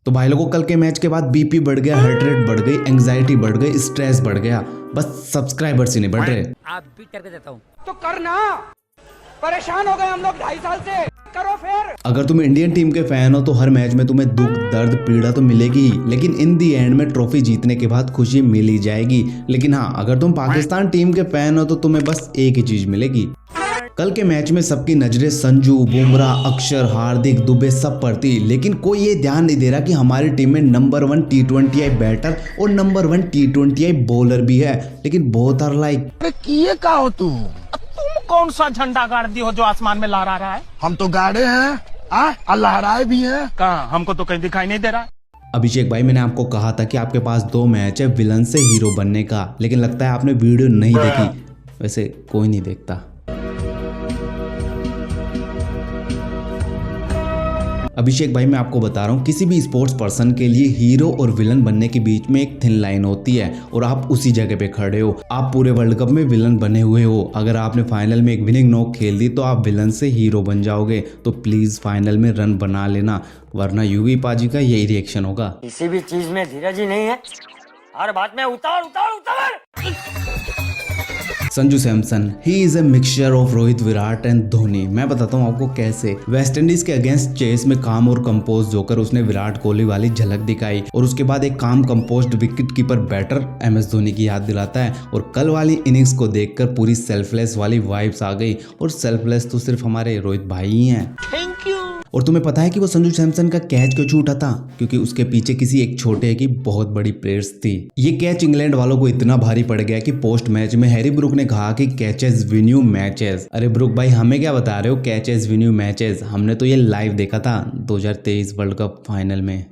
तो भाई लोगों, कल के मैच के बाद बीपी बढ़ गया, हार्ट रेट बढ़ गई, एंग्जाइटी बढ़ गई, स्ट्रेस बढ़ गया, बस सब्सक्राइबर्स ही नहीं बढ़ रहे। आप बीट करके देता हूँ तो करना, परेशान हो गए हम लोग 2.5 साल से, करो फिर। अगर तुम इंडियन टीम के फैन हो तो हर मैच में तुम्हें दुख, दर्द, पीड़ा तो मिलेगी ही, लेकिन इन दी एंड में ट्रॉफी जीतने के बाद खुशी मिल ही जाएगी। लेकिन हाँ, अगर तुम पाकिस्तान टीम के फैन हो तो तुम्हें बस एक ही चीज मिलेगी। कल के मैच में सबकी नजरें संजू, बुमराह, अक्षर, हार्दिक, दुबे सब पर थी, लेकिन कोई ये ध्यान नहीं दे रहा कि हमारी टीम में नंबर 1 T20I बैटर और नंबर 1 T20I बॉलर भी है, लेकिन बहुत आर लाइक। किए का हो तुम कौन सा झंडा गाड़ दी हो जो आसमान में लहरा रहा है? हम तो गाड़े हैं और लहराए भी हैं। कहाँ? हमको तो कहीं दिखाई नहीं दे रहा। अभिषेक भाई, मैंने आपको कहा था कि आपके पास 2 मैच है विलन से हीरो बनने का, लेकिन लगता है आपने वीडियो नहीं देखी। वैसे कोई नहीं देखता। अभिषेक भाई, मैं आपको बता रहा हूँ, किसी भी स्पोर्ट्स पर्सन के लिए हीरो और विलन बनने के बीच में एक थिन लाइन होती है और आप उसी जगह पे खड़े हो। आप पूरे वर्ल्ड कप में विलन बने हुए हो। अगर आपने फाइनल में एक विनिंग नॉक खेल दी तो आप विलन से हीरो बन जाओगे। तो प्लीज फाइनल में रन बना लेना, वरना युवी पाजी का यही रिएक्शन होगा। किसी भी चीज में धीरज ही नहीं है, हर बात में उतार उतार उतार। Sanju Samson, he is a mixture of Rohit, Virat and Dhoni. मैं बताता हूँ आपको कैसे। वेस्ट इंडीज के अगेंस्ट चेस में काम और कंपोज होकर उसने विराट कोहली वाली झलक दिखाई और उसके बाद एक काम composed wicketkeeper batter MS Dhoni की याद दिलाता है। और कल वाली इनिंग्स को देखकर पूरी सेल्फलेस वाली वाइब्स आ गई, और सेल्फलेस तो सिर्फ हमारे रोहित भाई ही हैं। Thank you. और तुम्हें पता है कि वो संजू सैमसन का कैच क्यों छूटा था? क्योंकि उसके पीछे किसी एक छोटे की बहुत बड़ी प्रेयर्स थी। ये कैच इंग्लैंड वालों को इतना भारी पड़ गया कि पोस्ट मैच में हैरी ब्रूक ने कहा कि कैचेस विन यू मैचेस। अरे ब्रूक भाई, हमें क्या बता रहे हो कैचेस विन यू मैचेस? हमने तो ये लाइव देखा था 2023 वर्ल्ड कप फाइनल में।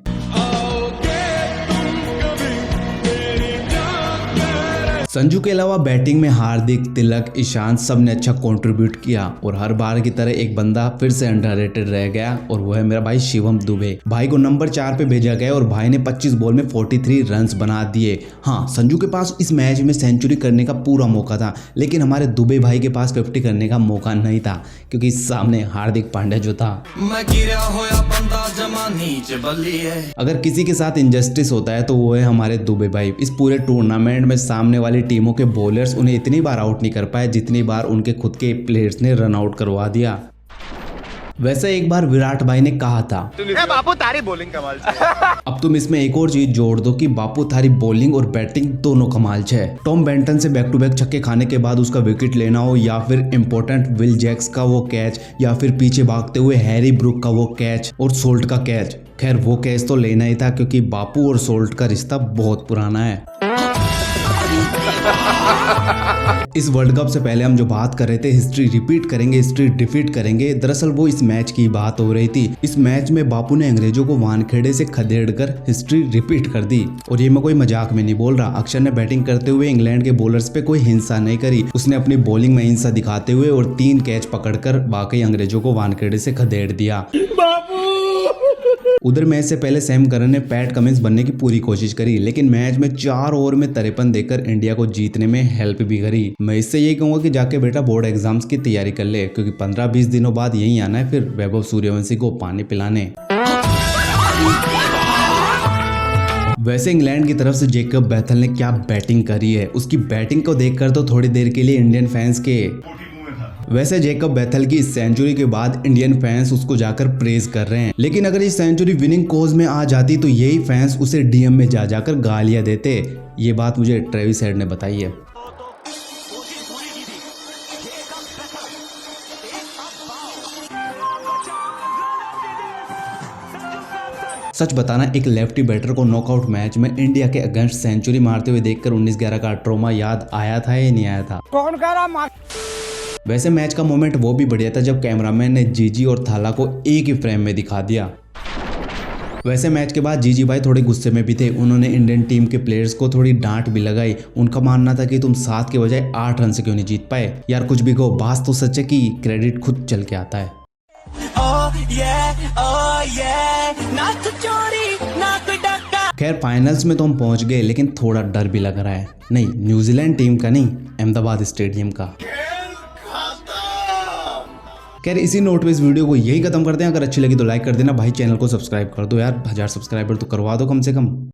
संजू के अलावा बैटिंग में हार्दिक, तिलक, ईशांत सब ने अच्छा कंट्रीब्यूट किया, और हर बार की तरह एक बंदा फिर से अंडररेटेड रह गया, और वो है मेरा भाई शिवम दुबे। भाई को नंबर 4 पे भेजा गया और भाई ने 25 बॉल में 43 रन्स बना दिए। हाँ, संजू के पास इस मैच में सेंचुरी करने का पूरा मौका था, लेकिन हमारे दुबे भाई के पास 50 करने का मौका नहीं था, क्योंकि सामने हार्दिक पांड्या जो था। मैं गिरा होया बंदा जमा नीचे बल्ली है। अगर किसी के साथ इंजस्टिस होता है तो वो है हमारे दुबे भाई। इस पूरे टूर्नामेंट में सामने वाली टीमों के बॉलर्स उन्हें इतनी बार आउट नहीं कर पाए जितनी बार उनके खुद के प्लेयर्स ने रन आउट करवा दिया। वैसे एक बार विराट भाई ने कहा था, बापू तारी बॉलिंग कमाल छे। अब तुम इसमें एक और चीज जोड़ दो कि बापू थारी बॉलिंग और बैटिंग दोनों कमाल है। टॉम बेंटन से बैक टू बैक छक्के खाने के बाद उसका विकेट लेना हो, या फिर इम्पोर्टेंट विल जैक्स का वो कैच, या फिर पीछे भागते हुए हैरी ब्रूक का वो कैच और सोल्ट का कैच। खैर, वो कैच तो लेना ही था, क्योंकि बापू और सोल्ट का रिश्ता बहुत पुराना है। इस वर्ल्ड कप से पहले हम जो बात कर रहे थे, हिस्ट्री रिपीट करेंगे, हिस्ट्री डिफीट करेंगे, दरअसल वो इस मैच की बात हो रही थी। इस मैच में बापू ने अंग्रेजों को वानखेड़े से खदेड़कर हिस्ट्री रिपीट कर दी। और ये मैं कोई मजाक में नहीं बोल रहा। अक्षर ने बैटिंग करते हुए इंग्लैंड के बॉलर्स पे कोई हिंसा नहीं करी। उसने अपनी बॉलिंग में हिंसा दिखाते हुए और 3 कैच पकड़कर बाकी अंग्रेजों को वानखेड़े से खदेड़ दिया। उधर मैच से पहले सैम करन ने पैट कमिंस बनने की पूरी कोशिश करी, लेकिन मैच में 4 ओवर में 53 देकर इंडिया को जीतने में हेल्प भी करी। मैं इससे यही कहूंगा कि जाके बेटा बोर्ड एग्जाम्स की तैयारी कर ले, क्योंकि 15-20 दिनों बाद यही आना है फिर वैभव सूर्यवंशी को पानी पिलाने। वैसे इंग्लैंड की तरफ से जेकब बैथल ने क्या बैटिंग करी है। उसकी बैटिंग को देखकर तो थोड़ी देर के लिए इंडियन फैंस के वैसे जेकब बैथल की इस सेंचुरी के बाद इंडियन फैंस उसको जाकर प्रेज कर रहे हैं, लेकिन अगर ये सेंचुरी विनिंग कोज में आ जाती तो यही फैंस उसे DM में जा जाकर गालियां देते। ये बात मुझे ट्रेविस हेड ने बताई है। सच बताना, एक लेफ्टी बैटर को नॉकआउट मैच में इंडिया के अगेंस्ट सेंचुरी मारते हुए देखकर 19-11 का ट्रॉमा याद आया था या नहीं आया था? कौन कह रहा? वैसे मैच का मोमेंट वो भी बढ़िया था जब कैमरामैन ने जीजी और थाला को एक ही फ्रेम में दिखा दिया। वैसे मैच के बाद जीजी भाई थोड़े गुस्से में भी थे। उन्होंने इंडियन टीम के प्लेयर्स को थोड़ी डांट भी लगाई। उनका मानना था कि तुम 7 के बजाय 8 रन से क्यों नहीं जीत पाए। यार कुछ भी कहो, बात तो सच है कि क्रेडिट खुद चल के आता है। खैर, फाइनल्स में तो हम पहुंच गए, लेकिन थोड़ा डर भी लग रहा है। नहीं, न्यूजीलैंड टीम का नहीं, अहमदाबाद स्टेडियम का। खैर इसी नोट पे इस वीडियो को यही खत्म करते हैं। अगर अच्छी लगी तो लाइक कर देना भाई, चैनल को सब्सक्राइब कर दो यार, 1000 सब्सक्राइबर तो करवा दो कम से कम।